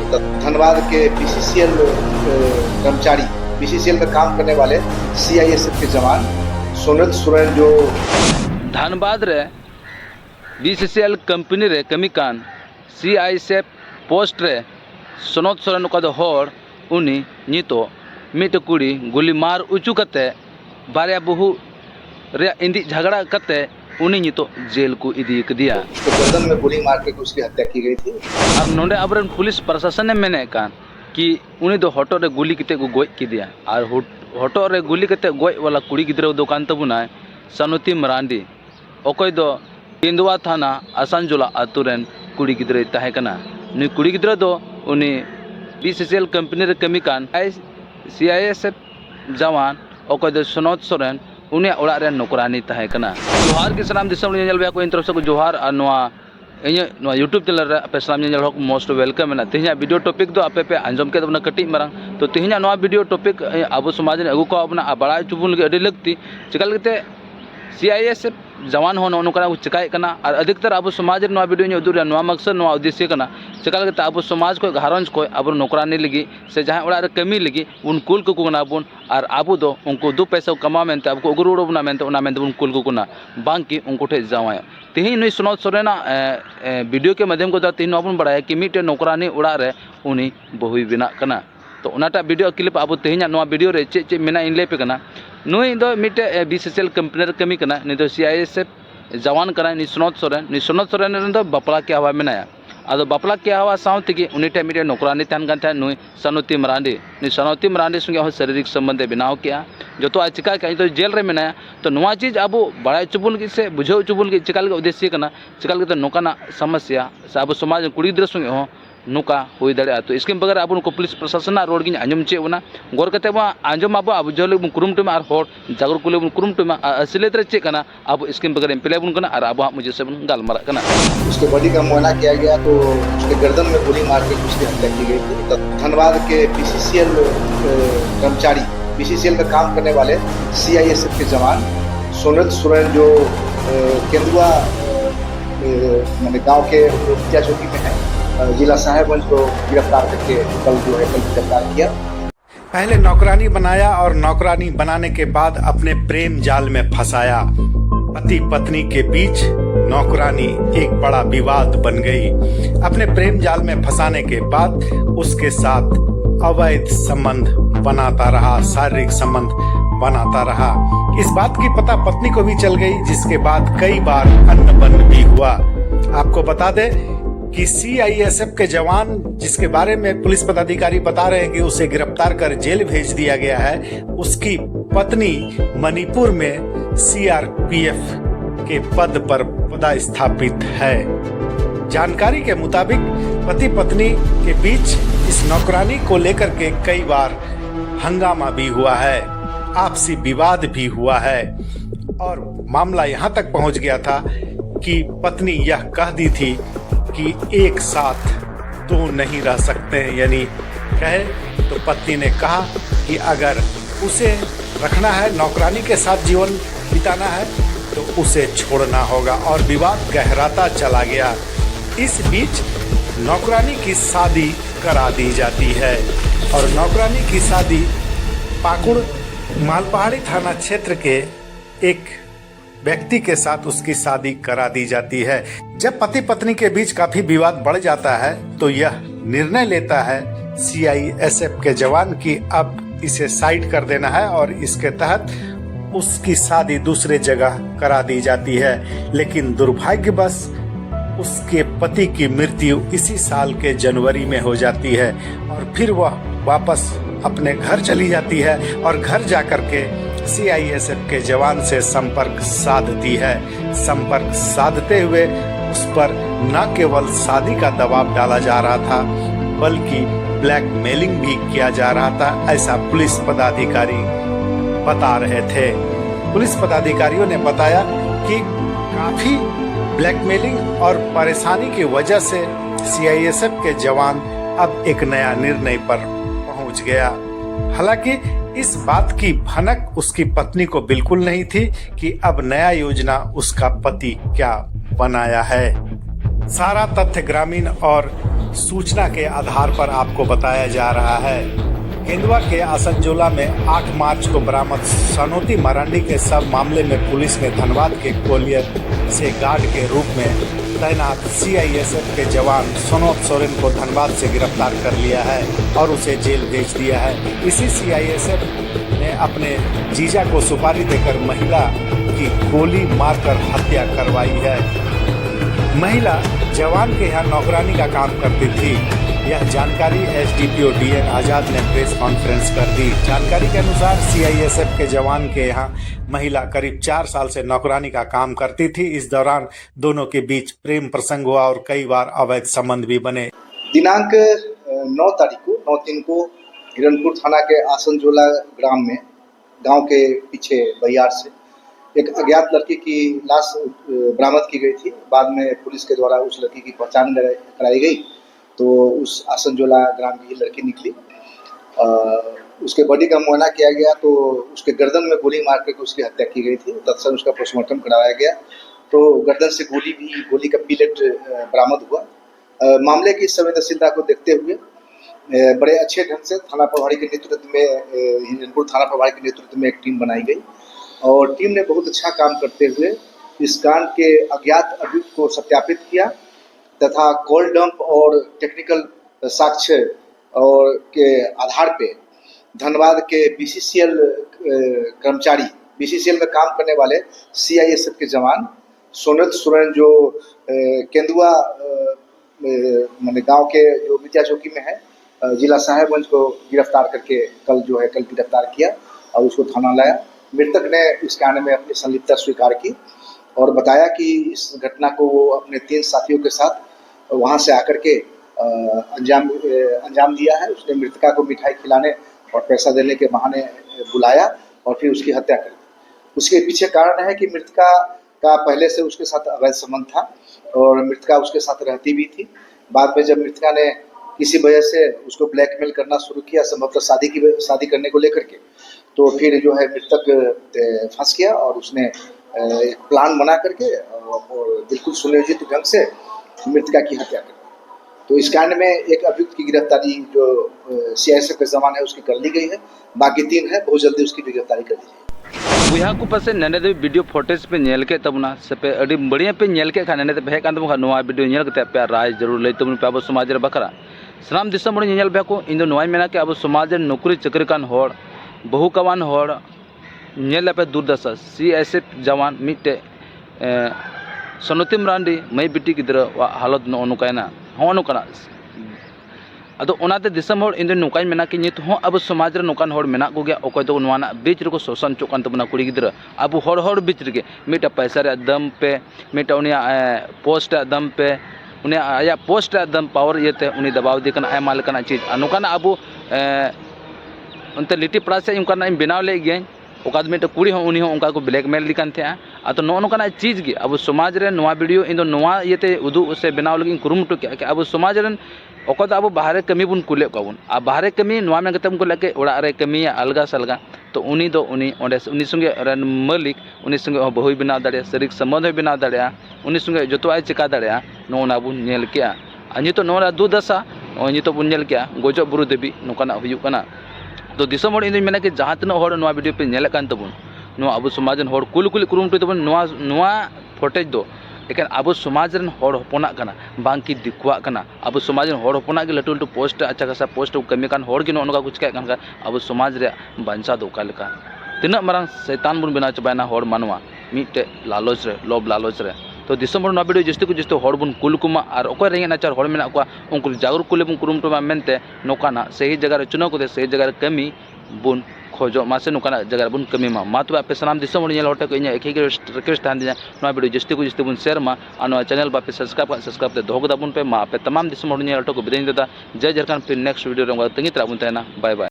धनबाद के बीसीसीएल कर्मचारी, बीसीसीएल में काम करने वाले सीआईएसएफ के जवान सोनत सोरेन जो धनबाद रे बीसीसीएल कंपनी रे कमी कान सीआईएसएफ पोस्ट रे सोनत सोरेन का हर उनी नितो मिट कुड़ी गुली मार उचू कते बारिया बहु रे इंदी झगड़ा कते उनी नितो जेल को इदी कदिया। तो गर्दन में गोली मार के उसकी हत्या की गई थी। अब नोडे अबरन पुलिस प्रशासन ने मेने कान कि उनी दो हटो रे गुली किते को गोय किदिया और हटो रे गुली किते गोय वाला कुड़ी गिद्रा दुकान तबुना सनुती मरांडी ओकोय दो केंदुआ थाना आसानजोला आतुरेन कुड़ी गिद्रा ताहे कना नी कुड़ी गिद्रा दो उनी बीसीसीएल कंपनी रे कमी कान सीआईएसएफ जवान ओकोय दो सोनत सोरेन उन्हें ओड़ा रे नौकरानी ताहे कना। जोहार के सलाम दिसम नेल बया को इन तरफ से जोहार और नोआ यूट्यूब चैनल रे आपे सलाम नेल हक मोस्ट वेलकम है। तेहिया वीडियो टॉपिक दो आपे पे आंजम के दबना कटी मारंग तो तेहिया नोआ वीडियो टॉपिक आबो समाज ने अगु को अपना बड़ा चुबुन के अडी लगती चिकल लगते सीआईएसएफ जवान होना उनका चिकाय कना और अधिकतर अब समाज रे नोआ वीडियो उदुर नोआ मकसद नोआ उद्देश्य कना चिकल लगते अब समाज को घारंज को अब नौकरानी लगी से जहां ओड़ा रे कमी लगी उन कुल को कुना बुन और आबो दो उनको दो पैसा कमा मेनते अब को उगुरुड़ो बना मेनते उना मेनते उन कुल को कुना बांकी उनको ठे जावाय तेही नुई सोनत सोरेना वीडियो के माध्यम को तीन नोबन बड़ाय कि मिटे नौकरानी ओड़ा रे उनी बहुई बिना कना तो उनाटा वीडियो क्लिप अब तेहिना नोआ वीडियो रे चे चे मेना इन ले पे कना नुई दो मिटे बीसीसीएल कंपनी रे कमी कना नि दो सीआईएसएफ जवान कना नि सोनत सोरेन रे दो बापला के हवा मेनाया आदो बापला के हवा साउथ की उनिटे मिटे नौकरानी तान कान था नुई सनुती मरांडी संगे हो शारीरिक संबंध बनाव किया जो तो चिका के तो जेल रे मेनाया तो नुआ चीज अब बड़ा चुबुल की से बुझाव चुबुल की चिकाल के उद्देश्य कना चिकाल के तो नौकाना समस्या से अब समाज कुड़ी गिद्रा संगे हो नुका हुई दाड़ा तो इसके बगैर अब उनको पुलिस प्रशासन रोड की आंजम चे गोर कते आंजम अब अब जो कुरुमटुमा और जागर कुले कुरुमटुमा असलियत रे चे कना अब इसके बगैर एमपीले बुन कना और अब मुझे से गालमारा कना उसके बॉडी का मुआयना किया गया तो उसके गर्दन में गोली मार के उसकी हत्या की गई थी। तो धनबाद के बीसीसीएल कर्मचारी, बीसीसीएल में काम करने वाले सीआईएसएफ के जवान सोनत सोरेन जो केंदुआ मैंने गाँव के मुखिया चौकी में है जिला साहेबगंज को गिरफ्तार करके कल गिरफ्तार किया। पहले नौकरानी बनाया और नौकरानी बनाने के बाद अपने प्रेम जाल में फंसाया। पति पत्नी के बीच नौकरानी एक बड़ा विवाद बन गई। अपने प्रेम जाल में फंसाने के बाद उसके साथ अवैध संबंध बनाता रहा, शारीरिक संबंध बनाता रहा। इस बात की पता पत्नी को भी चल गई, जिसके बाद कई बार अन्न भी हुआ। आपको बता दे कि सीआईएसएफ के जवान जिसके बारे में पुलिस पदाधिकारी बता रहे हैं कि उसे गिरफ्तार कर जेल भेज दिया गया है, उसकी पत्नी मणिपुर में सीआरपीएफ के पद पर पदस्थापित है। जानकारी के मुताबिक पति पत्नी के बीच इस नौकरानी को लेकर के कई बार हंगामा भी हुआ है, आपसी विवाद भी हुआ है और मामला यहाँ तक पहुँच गया था कि पत्नी यह कह दी थी कि एक साथ दो नहीं रह सकते हैं। यानी कहे तो पत्नी ने कहा कि अगर उसे रखना है, नौकरानी के साथ जीवन बिताना है तो उसे छोड़ना होगा और विवाद गहराता चला गया। इस बीच नौकरानी की शादी करा दी जाती है और नौकरानी की शादी पाकुड़ मालपहाड़ी थाना क्षेत्र के एक व्यक्ति के साथ उसकी शादी करा दी जाती है। जब पति पत्नी के बीच काफी विवाद बढ़ जाता है तो यह निर्णय लेता है सीआईएसएफ के जवान की अब इसे साइड कर देना है और इसके तहत उसकी शादी दूसरे जगह करा दी जाती है। लेकिन दुर्भाग्यवश उसके पति की मृत्यु इसी साल के जनवरी में हो जाती है और फिर वह वापस अपने घर चली जाती है और घर जाकर के सीआईएसएफ के जवान से संपर्क साधती है। संपर्क साधते हुए उस पर न केवल शादी का दबाव डाला जा रहा था बल्कि ब्लैकमेलिंग भी किया जा रहा था, ऐसा पुलिस पदाधिकारी बता रहे थे। पुलिस पदाधिकारियों ने बताया कि काफी ब्लैकमेलिंग और परेशानी की वजह से सीआईएसएफ के जवान अब एक नया निर्णय पर पहुंच गया। हालांकि इस बात की भनक उसकी पत्नी को बिल्कुल नहीं थी कि अब नया योजना उसका पति क्या बनाया है। सारा तथ्य ग्रामीण और सूचना के आधार पर आपको बताया जा रहा है। केंदुआ के आसनजोला में 8 मार्च को बरामद सनोती मरांडी के सब मामले में पुलिस ने धनबाद के कोलियर से गार्ड के रूप में तैनात CISF के जवान सनोत सोरेन को धनबाद से गिरफ्तार कर लिया है और उसे जेल भेज दिया है। इसी CISF ने अपने जीजा को सुपारी देकर महिला की गोली मारकर हत्या करवाई है। महिला जवान के यहाँ नौकरानी का काम करती थी। यह जानकारी SDPO DN आजाद ने प्रेस कॉन्फ्रेंस कर दी। जानकारी के अनुसार CISF के जवान के यहाँ महिला करीब 4 साल से नौकरानी का काम करती थी। इस दौरान दोनों के बीच प्रेम प्रसंग हुआ और कई बार अवैध संबंध भी बने। दिनांक 9 तारीख को 9/3 को हिरणपुर थाना के आसनजोला ग्राम में गांव के पीछे बहियार से एक अज्ञात लड़की की लाश बरामद की गई थी। बाद में पुलिस के द्वारा उस लड़की की पहचान कराई गई तो उस आसनजोला ग्राम की लड़की निकली। उसके बॉडी का मुआयना किया गया तो उसके गर्दन में गोली मार करके उसकी हत्या की गई थी। तत्क्षण उसका पोस्टमार्टम कराया गया तो गर्दन से गोली का पिलेट बरामद हुआ। मामले की संवेदनशीलता को देखते हुए बड़े अच्छे ढंग से थाना प्रभारी के नेतृत्व में हिरणपुर थाना प्रभारी के नेतृत्व में एक टीम बनाई गई और टीम ने बहुत अच्छा काम करते हुए इस कांड के अज्ञात अभियुक्त को सत्यापित किया तथा कॉल डंप और टेक्निकल साक्ष्य और के आधार पे धनबाद के BCCL कर्मचारी BCCL में काम करने वाले CISF के जवान सोनत सोरेन जो केंदुआ माने गांव के जो मिर्जा चौकी में है जिला साहेबगंज को गिरफ्तार करके कल गिरफ्तार किया और उसको थाना लाया। मृतक ने इस कांड में अपनी संलिप्तता स्वीकार की और बताया कि इस घटना को वो अपने 3 साथियों के साथ वहां से आकर के अंजाम दिया है। उसने मृतका को मिठाई खिलाने और पैसा देने के बहाने बुलाया और फिर उसकी हत्या कर दी। उसके पीछे कारण है कि मृतका का पहले से उसके साथ अवैध संबंध था और मृतका उसके साथ रहती भी थी। बाद में जब मृतका ने किसी वजह से उसको ब्लैकमेल करना शुरू किया संभवतः शादी करने को लेकर के तो फिर जो है मृतक फंस गया और उसने एक प्लान बना करके और बिल्कुल सुनियोजित ढंग से मृतका की हत्या कर दी। तो इस कांड में एक अभियुक्त की गिरफ्तारी जो CISF के जवान है उसकी कर ली गई है। बाकी 3 है, बहुत जल्दी उसकी भी गिरफ्तारी कर ली जाएगी। बुहा को पासे नने दे वीडियो फुटेज पे नेल के तबना से पे अडी बढ़िया पे नेल के खाने ते बहे कान तब नोआ वीडियो नेल के पे राय जरूर ले तबन पे अब समाज रे बखरा सनाम दिसम बड़ नेल बे को इन दो नोय मेना के अब समाज रे नौकरी चाकरी कान होड़ बहु कवान होड़ नेल पे दुर्दशा CISF जवान मिटे सनोती मरांडी मई बिटी गिद्र हालत नो नुकायना हो नुकाना अदो ओनाते दिसम होड़ इन नुकाय मेना कि नित हो अब समाज रे नुकान होड़ मेना को गया ओकय दो नवाना बीच रे को शोषण चोकान तबना कुड़ी गिद्र अब होड़ बीच रे मिटा पैसा रे दम पे मिटा उनिया पोस्ट दम पे उनिया आया पोस्ट दम पावर येते उनी दबाव दी कना आयमा लेकना चीज नुकाना अब उनते लिटी पड़ा से उनका ना बनाव ले गए ओकाद में कुड़ी हो उनी हो उनका को ब्लैकमेल दिकान थे तो नोका चीज़ की अब समाज रे नवा वीडियो इन नवा येते उदू से बनाव लगी कुरुमुटु के अब समाज रे ओकद अब बाहरे कमी बुन कुले काबुन अब बाहरे कमी नवा में गतम को लेके ओड़ा रे कमी अलगा सलगा तो उनी दो उनी संगे रन मालिक उनी संगे बहु बनाव दाड़े शरीर संबंध हो बनाव दाड़े उनी संगे जोतोआय चिका दाड़े नोना बुन नेल के नितो नोरा दुदशा नितो बुन नेल के गजो बुरु देवी नोकाना हुयुग कना तो दिसम होड़ इन मेना कि जहाँ तीन होड़ नवा वीडियो पे नेल कान तबुन नवा अब समाज रन होड़ कुल कुरुमुटु तबुन नवा फुटेज दो लेकिन अब समाज रन होड़ होपना कना बांकी दिकुआ कना अब समाज रन होड़ होपना के लटू लटू पोस्ट अच्छा खासा पोस्ट कमी कान होड़ के नोका कुछ का अब समाज रे बांचा दो का तीना मारंग शैतान बुन बना चबायना होड़ मानवा मिटे लालच रे लोभ लालच रे तो दिसम होड़ नवा वीडियो जस्ती को जस्ती होड़ बुन कुल कुमा और ओको रेंगे नाचार होड़ मेना को उनको जागरूक कुले बुन कुरुमुटु मा मेनते नोकाना सही जगह रे चुनाव को सही जगह रे कमी बुन खोजो मासे नोकाना जगह बुन कमी मा तो पे सनाम दिसम होड़ नेल होटे को इnya एक रिक्वेस्ट थान दिया नवा वीडियो जस्ती को जस्ती बुन शेयर मा आनो चैनल बापे सब्सक्राइब ते दोग दाबुन पे मा पे तमाम दिसम होड़ नेल होटे को बिदाय देता जय झारखंड फिर नेक्स्ट वीडियो रे तंगी तरा बुन तेना बाय बाय।